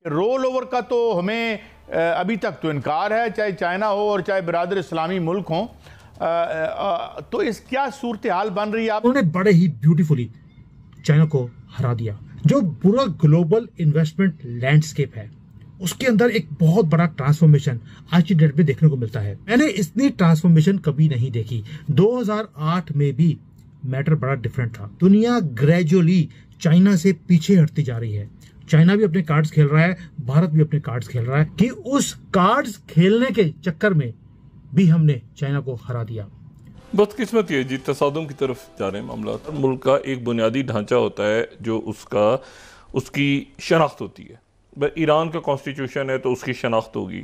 Roll over का तो हमें अभी तक तो इनकार है, चाहे चाइना हो और चाहे बिरादर इस्लामी मुल्क हो। तो इस क्या सूरत हाल बन रही है? उन्होंने बड़े ही ब्यूटीफुली चाइना को हरा दिया। जो पूरा ग्लोबल इन्वेस्टमेंट लैंडस्केप है उसके अंदर एक बहुत बड़ा ट्रांसफॉर्मेशन आज की डेट में देखने को मिलता है। मैंने इतनी ट्रांसफॉर्मेशन कभी नहीं देखी। 2008 में भी मैटर बड़ा डिफरेंट था। दुनिया ग्रेजुअली चाइना से पीछे हटती जा रही है। चाइना भी अपने कार्ड्स खेल रहा है, भारत भी अपने कार्ड्स खेल रहा है कि उस कार्ड्स खेलने के चक्कर में भी हमने चाइना को हरा दिया। बदकिस्मती है जी, तसादुम की तरफ जा रहे हैं मामला। मुल्क का एक बुनियादी ढांचा होता है जो उसकी शनाख्त होती है। ईरान का कॉन्स्टिट्यूशन है तो उसकी शनाख्त होगी,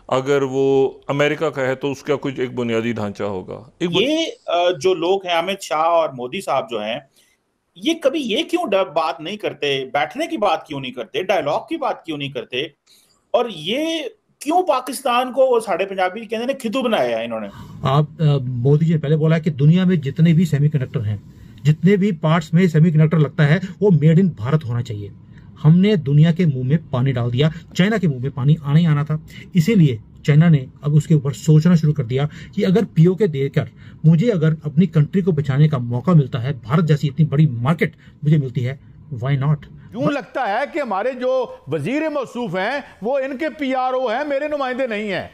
अगर वो अमेरिका का है तो उसका कुछ एक बुनियादी ढांचा होगा। ये जो लोग हैं अमित शाह और मोदी साहब जो हैं, ये कभी ये क्यों बात नहीं करते, बैठने की बात क्यों नहीं करते, डायलॉग की बात क्यों नहीं करते, और ये क्यों पाकिस्तान को वो साढ़े पंजाबी कहते हैं खिदू बनाया है इन्होंने? आप मोदी जी ने पहले बोला है कि दुनिया में जितने भी सेमीकंडक्टर हैं, जितने भी पार्ट्स में सेमीकंडक्टर लगता है वो मेड इन भारत होना चाहिए। हमने दुनिया के मुंह में पानी डाल दिया, चाइना के मुंह में पानी आना ही आना था। इसीलिए चाइना ने अब उसके ऊपर सोचना शुरू कर दिया कि अगर पीओके देकर मुझे अगर अपनी कंट्री को बचाने का मौका मिलता है, भारत जैसी इतनी बड़ी मार्केट मुझे मिलती है, व्हाई नॉट। क्यों लगता है कि हमारे जो वजीर मौसूफ हैं वो इनके पीआरओ हैं, मेरे नुमाइंदे नहीं हैं?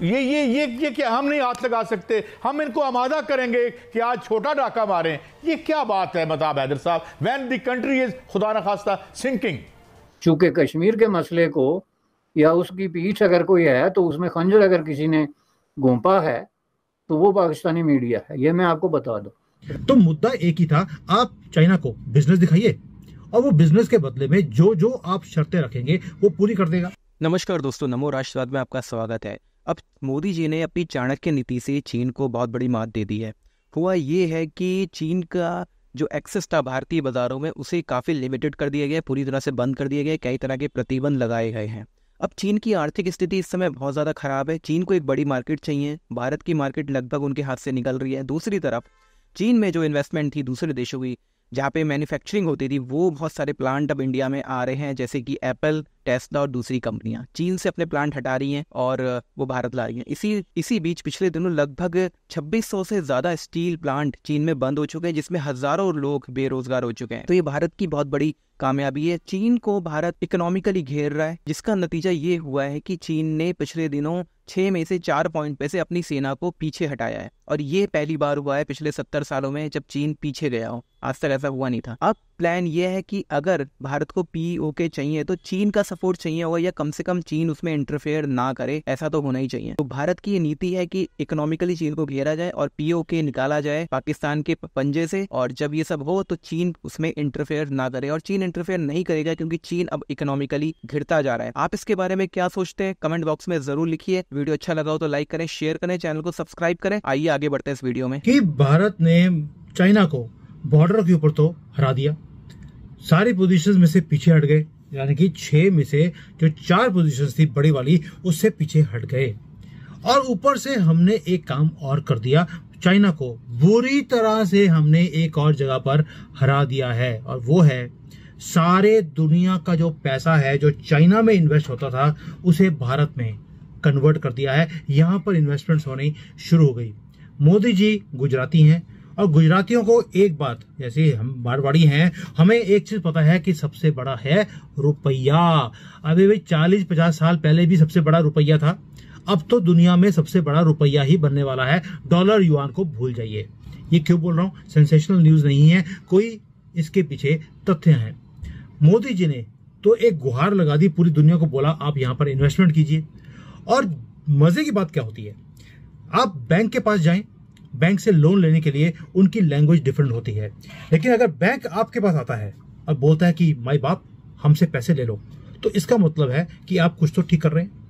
ये क्या हम नहीं हाथ लगा सकते? हम इनको आमादा करेंगे कि आज छोटा डाका मारें? ये क्या बात है मताब हैदर साहब, व्हेन द कंट्री इज खुदा न खास्ता सिंकिंग। चूंकि कश्मीर के मसले को या उसकी पीठ अगर कोई है तो उसमें खंजर अगर किसी ने घोंपा है तो वो पाकिस्तानी मीडिया है, ये मैं आपको बता दूं। तो मुद्दा एक ही था, आप चाइना को बिजनेस दिखाइए और वो बिजनेस के बदले में जो जो आप शर्तें रखेंगे वो पूरी कर देगा। नमस्कार दोस्तों, नमो राष्ट्रवाद में आपका स्वागत है। अब मोदी जी ने अपनी चाणक्य नीति से चीन को बहुत बड़ी मात दे दी है। हुआ ये है कि चीन का जो एक्सेस था भारतीय बाजारों में उसे काफ़ी लिमिटेड कर दिया गया, पूरी तरह से बंद कर दिया गया, कई तरह के प्रतिबंध लगाए गए हैं। अब चीन की आर्थिक स्थिति इस समय बहुत ज़्यादा खराब है। चीन को एक बड़ी मार्केट चाहिए, भारत की मार्केट लगभग उनके हाथ से निकल रही है। दूसरी तरफ चीन में जो इन्वेस्टमेंट थी दूसरे देशों की, जहाँ पे मैन्युफैक्चरिंग होती थी, वो बहुत सारे प्लांट अब इंडिया में आ रहे हैं, जैसे कि एप्पल, टेस्ला और दूसरी कंपनियां चीन से अपने प्लांट हटा रही हैं और वो भारत ला रही हैं। इसी बीच पिछले दिनों लगभग 2600 से ज़्यादा स्टील प्लांट चीन में बंद हो चुके हैं, जिसमें हज़ारों लोग बेरोजगार हो चुके हैं। तो ये भारत की बहुत बड़ी कामयाबी है। चीन को भारत इकोनॉमिकली घेर रहा है, जिसका नतीजा ये हुआ है कि चीन ने पिछले दिनों 6 में से 4 पॉइंट पे से अपनी सेना को पीछे हटाया है, और ये पहली बार हुआ है पिछले 70 सालों में जब चीन पीछे गया हो। आज तक ऐसा हुआ नहीं था। अब प्लान ये है कि अगर भारत को पीओके चाहिए तो चीन का सपोर्ट चाहिए होगा, या कम से कम चीन उसमें इंटरफेयर ना करे, ऐसा तो होना ही चाहिए। तो भारत की ये नीति है कि इकोनॉमिकली चीन को घेरा जाए और पीओके निकाला जाए पाकिस्तान के पंजे से, और जब ये सब हो तो चीन उसमें इंटरफेयर ना करे, और चीन इंटरफेयर नहीं करेगा क्योंकि चीन अब इकोनॉमिकली घिरता जा रहा है। आप इसके बारे में क्या सोचते हैं कमेंट बॉक्स में जरूर लिखिए। वीडियो अच्छा लगा हो तो लाइक करें, शेयर करें, चैनल को सब्सक्राइब करें। आइए आगे बढ़ते हैं इस वीडियो में। कि भारत ने चाइना को बॉर्डर के ऊपर तो हरा दिया, सारी पोजीशंस में से पीछे हट गए, यानी कि 6 में से जो 4 पोजीशंस थी बड़ी वाली उससे पीछे हट गए। और ऊपर से हमने एक काम और कर दिया, चाइना को बुरी तरह से हमने एक और जगह पर हरा दिया है, और वो है सारे दुनिया का जो पैसा है जो चाइना में इन्वेस्ट होता था उसे भारत में कन्वर्ट कर दिया है। यहाँ पर इन्वेस्टमेंट्स होनी शुरू हो गई। मोदी जी गुजराती हैं और गुजरातियों को एक बात, जैसे हम मारवाड़ी हैं, हमें एक चीज पता है कि सबसे बड़ा है रुपया। अभी भाई 40-50 साल पहले भी सबसे बड़ा रुपया था, अब तो दुनिया में सबसे बड़ा रुपया ही बनने वाला है। डॉलर युआन को भूल जाइए। ये क्यों बोल रहा हूँ, सेंसेशनल न्यूज नहीं है, कोई इसके पीछे तथ्य हैं। मोदी जी ने तो एक गुहार लगा दी, पूरी दुनिया को बोला आप यहाँ पर इन्वेस्टमेंट कीजिए। और मजे की बात क्या होती है, आप बैंक के पास जाएं, बैंक से लोन लेने के लिए उनकी लैंग्वेज डिफरेंट होती है, लेकिन अगर बैंक आपके पास आता है और बोलता है कि माई बाप हमसे पैसे ले लो, तो इसका मतलब है कि आप कुछ तो ठीक कर रहे हैं।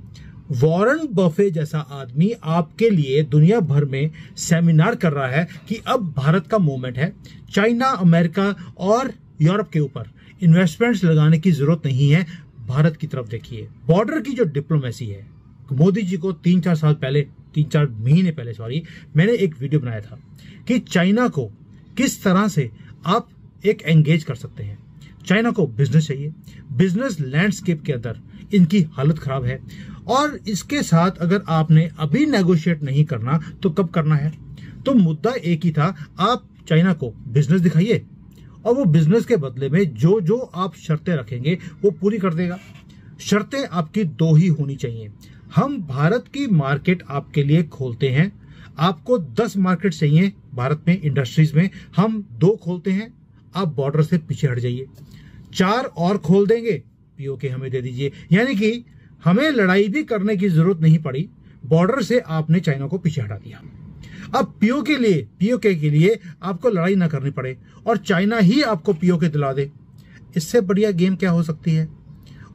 वॉरेन बफे जैसा आदमी आपके लिए दुनिया भर में सेमिनार कर रहा है कि अब भारत का मूवमेंट है, चाइना, अमेरिका और यूरोप के ऊपर इन्वेस्टमेंट्स लगाने की जरूरत नहीं है, भारत की तरफ देखिए। बॉर्डर की जो डिप्लोमेसी है, मोदी जी को 3-4 महीने पहले मैंने एक वीडियो बनाया था कि चाइना को किस तरह से आप एक एंगेज कर सकते हैं। चाइना को बिजनेस चाहिए, बिजनेस लैंडस्केप के अंदर इनकी हालत खराब है, और इसके साथ अगर आपने अभी नेगोशिएट नहीं करना तो कब करना है? तो मुद्दा एक ही था, आप चाइना को बिजनेस दिखाइए और वो बिजनेस के बदले में जो जो आप शर्तें रखेंगे वो पूरी कर देगा। शर्तें आपकी दो ही होनी चाहिए। हम भारत की मार्केट आपके लिए खोलते हैं, आपको 10 मार्केट चाहिए भारत में इंडस्ट्रीज में, हम 2 खोलते हैं, आप बॉर्डर से पीछे हट जाइए, 4 और खोल देंगे, पीओके हमें दे दीजिए। यानी कि हमें लड़ाई भी करने की जरूरत नहीं पड़ी, बॉर्डर से आपने चाइना को पीछे हटा दिया। अब पीओके के लिए आपको लड़ाई ना करनी पड़े और चाइना ही आपको पीओके दिला दे, इससे बढ़िया गेम क्या हो सकती है?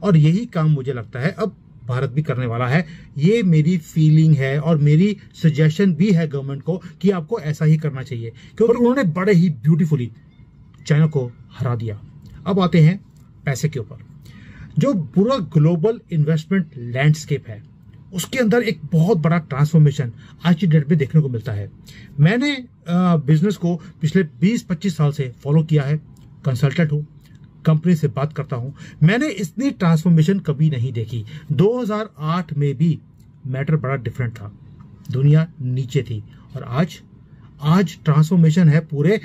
और यही काम मुझे लगता है अब भारत भी करने वाला है। ये मेरी फीलिंग है और मेरी सजेशन भी है गवर्नमेंट को कि आपको ऐसा ही करना चाहिए, क्योंकि उन्होंने बड़े ही ब्यूटीफुली चाइना को हरा दिया। अब आते हैं पैसे के ऊपर। जो पूरा ग्लोबल इन्वेस्टमेंट लैंडस्केप है उसके अंदर एक बहुत बड़ा ट्रांसफॉर्मेशन आज की डेट में देखने को मिलता है। मैंने बिजनेस को पिछले 20-25 साल से फॉलो किया है, कंसल्टेंट हूं, कंपनी से बात करता हूं, मैंने इतनी ट्रांसफॉर्मेशन कभी नहीं देखी। 2008 में भी मैटर बड़ा डिफरेंट था, दुनिया नीचे थी, और आज ट्रांसफॉर्मेशन है पूरे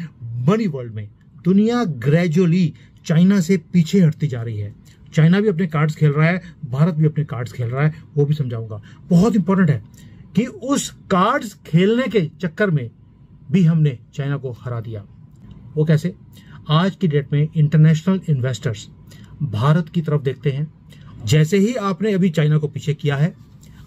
मनी वर्ल्ड में। दुनिया ग्रेजुअली चाइना से पीछे हटती जा रही है। चाइना भी अपने कार्ड्स खेल रहा है, भारत भी अपने कार्ड्स खेल रहा है, वो भी समझाऊंगा। बहुत इंपॉर्टेंट है कि उस कार्ड्स खेलने के चक्कर में भी हमने चाइना को हरा दिया। वो कैसे? आज की डेट में इंटरनेशनल इन्वेस्टर्स भारत की तरफ देखते हैं। जैसे ही आपने अभी चाइना को पीछे किया है,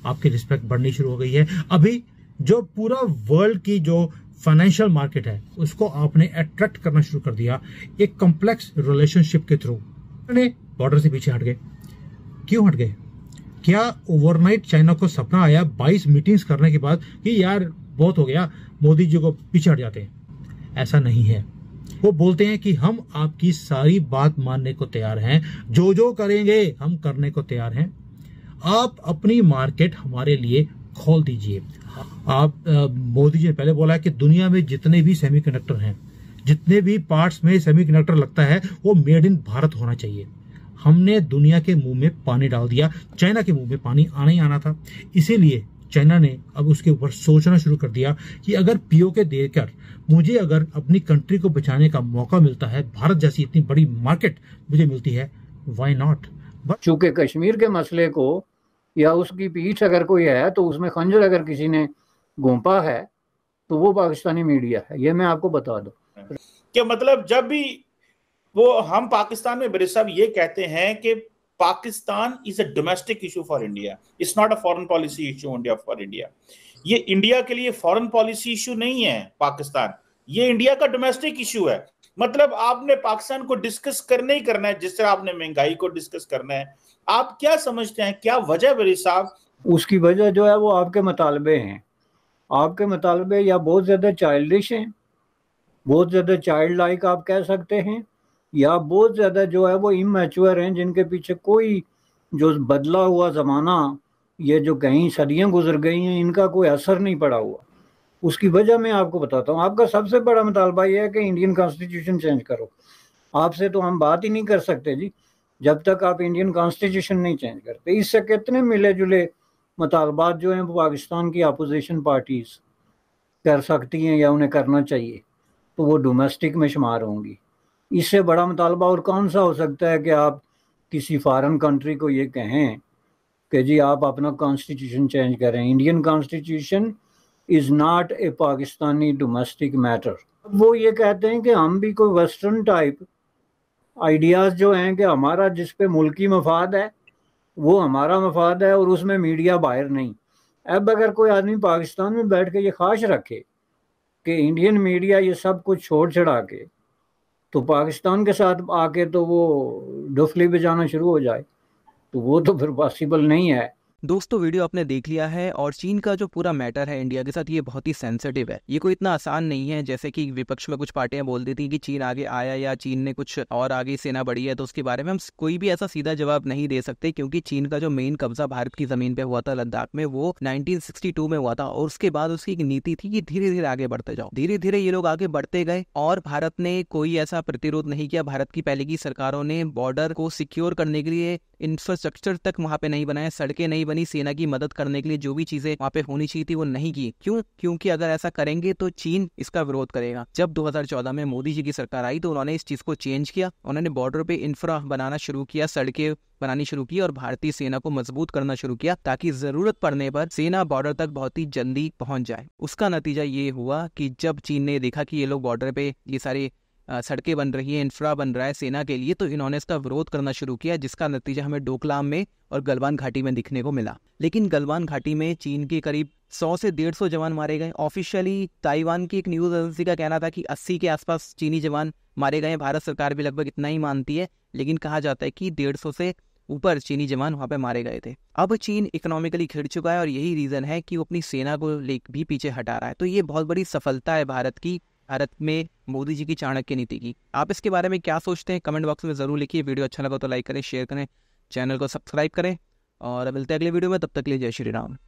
आपकी रिस्पेक्ट बढ़नी शुरू हो गई है। अभी जो पूरा वर्ल्ड की जो फाइनेंशियल मार्केट है उसको आपने अट्रैक्ट करना शुरू कर दिया एक कॉम्प्लेक्स रिलेशनशिप के थ्रू। बॉर्डर से पीछे हट गए। क्यों हट गए? क्या ओवरनाइट चाइना को सपना आया 22 मीटिंग्स करने के बाद कि यार बहुत हो गया, मोदी जी को पीछे हट जाते हैं? ऐसा नहीं है। वो बोलते हैं कि हम आपकी सारी बात मानने को तैयार हैं, जो जो करेंगे हम करने को तैयार हैं, आप अपनी मार्केट हमारे लिए खोल दीजिए। आप मोदी जी ने पहले बोला है कि दुनिया में जितने भी सेमीकंडक्टर हैं, जितने भी पार्ट्स में सेमीकंडक्टर लगता है वो मेड इन भारत होना चाहिए। हमने दुनिया के मुंह में पानी डाल दिया, चाइना के मुंह में पानी आना ही आना था। इसीलिए चाइना ने अब उसके ऊपर सोचना शुरू कर दिया कि अगर पीओके देकर मुझे अगर अपनी कंट्री को बचाने का मौका मिलता है, भारत जैसी इतनी बड़ी मार्केट मुझे मिलती है, व्हाई नॉट। चूंकि कश्मीर के मसले को या उसकी पीठ अगर कोई है तो उसमें खंजर अगर किसी ने घोंपा है तो वो पाकिस्तानी मीडिया है, ये मैं आपको बता दूं। क्या मतलब जब भी वो हम पाकिस्तान में बरीद साहब ये कहते हैं कि Pakistan is a domestic issue for India, it's not a foreign policy issue India for India. ये इंडिया के लिए फॉरेन पॉलिसी इशू नहीं है पाकिस्तान, ये इंडिया का डोमेस्टिक इशू है। मतलब आपने पाकिस्तान को डिस्कस करना ही करना है, जिस तरह आपने महंगाई को डिस्कस करना है। आप क्या समझते हैं, क्या वजह बरीद साहब? उसकी वजह जो है वो आपके मुतालबे हैं। आपके मुतालबे या बहुत ज्यादा चाइल्डिश हैं, बहुत ज्यादा चाइल्ड लाइक आप कह सकते हैं, या बहुत ज्यादा जो है वो इमैच्योर हैं, जिनके पीछे कोई जो बदला हुआ जमाना, ये जो कहीं सदियां गुजर गई हैं, इनका कोई असर नहीं पड़ा हुआ। उसकी वजह मैं आपको बताता हूँ। आपका सबसे बड़ा मुतालबा यह है कि इंडियन कॉन्स्टिट्यूशन चेंज करो। आपसे तो हम बात ही नहीं कर सकते जी जब तक आप इंडियन कॉन्स्टिट्यूशन नहीं चेंज करते। इससे कितने मिले जुले मुतालबात जो हैं वो पाकिस्तान की अपोजिशन पार्टीज कर सकती हैं या उन्हें करना चाहिए, तो वो डोमेस्टिक में शुमार होंगी। इससे बड़ा मुतालबा और कौन सा हो सकता है कि आप किसी फॉरेन कंट्री को ये कहें कि जी आप अपना कॉन्स्टिट्यूशन चेंज करें। Indian constitution is not a Pakistani domestic matter. वो ये कहते हैं कि हम भी कोई वेस्टर्न टाइप आइडियाज़ जो हैं कि हमारा जिस पे मुल्की मफाद है वो हमारा मफाद है और उसमें मीडिया बाहर नहीं। अब अगर कोई आदमी पाकिस्तान में बैठ के ये ख्वाहिश रखे कि इंडियन मीडिया ये सब कुछ छोड़ छड़ा के तो पाकिस्तान के साथ आके तो वो डुफली बजाना शुरू हो जाए, तो वो तो फिर पॉसिबल नहीं है। दोस्तों वीडियो आपने देख लिया है और चीन का जो पूरा मैटर है इंडिया के साथ ये बहुत ही सेंसिटिव है। ये कोई इतना आसान नहीं है जैसे कि विपक्ष में कुछ पार्टियां बोल देती हैं कि चीन आगे आया या चीन ने कुछ और आगे सेना बढ़ी है तो उसके बारे में हम कोई भी ऐसा सीधा जवाब नहीं दे सकते, क्योंकि चीन का जो मेन कब्जा भारत की जमीन पे हुआ था लद्दाख में वो 1962 में हुआ था और उसके बाद उसकी एक नीति थी कि धीरे धीरे आगे बढ़ते जाओ। धीरे धीरे ये लोग आगे बढ़ते गए और भारत ने कोई ऐसा प्रतिरोध नहीं किया। भारत की पहले की सरकारों ने बॉर्डर को सिक्योर करने के लिए इंफ्रास्ट्रक्चर तक वहां पे नहीं बनाया, सड़कें नहीं बनी, सेना की मदद करने के लिए जो भी चीजें वहां पे होनी चाहिए थी वो नहीं की। क्यों? क्योंकि अगर ऐसा करेंगे तो चीन इसका विरोध करेगा। जब 2014 में मोदी जी की सरकार आई तो उन्होंने इस चीज को चेंज किया। उन्होंने बॉर्डर पे इंफ्रा बनाना शुरू किया, सड़कें बनानी शुरू की और भारतीय सेना को मजबूत करना शुरू किया ताकि जरूरत पड़ने पर सेना बॉर्डर तक बहुत ही जल्दी पहुंच जाए। उसका नतीजा ये हुआ कि जब चीन ने देखा कि ये लोग बॉर्डर पे ये सारे सड़कें बन रही है, इंफ्रा बन रहा है सेना के लिए, तो इन्होंने इसका विरोध करना शुरू किया, जिसका नतीजा हमें डोकलाम में और गलवान घाटी में दिखने को मिला। लेकिन गलवान घाटी में चीन के करीब 100 से 150 जवान मारे गए। ऑफिशियली ताइवान की एक न्यूज एजेंसी का कहना था कि 80 के आसपास चीनी जवान मारे गए। भारत सरकार भी लगभग इतना ही मानती है, लेकिन कहा जाता है कि 150 से ऊपर चीनी जवान वहां पे मारे गए थे। अब चीन इकोनॉमिकली खिड़ चुका है और यही रीजन है कि वो अपनी सेना को भी पीछे हटा रहा है। तो ये बहुत बड़ी सफलता है भारत में मोदी जी की चाणक्य नीति की। आप इसके बारे में क्या सोचते हैं कमेंट बॉक्स में जरूर लिखिए। वीडियो अच्छा लगा तो लाइक करें, शेयर करें, चैनल को सब्सक्राइब करें और मिलते हैं अगले वीडियो में। तब तक के लिए जय श्री राम।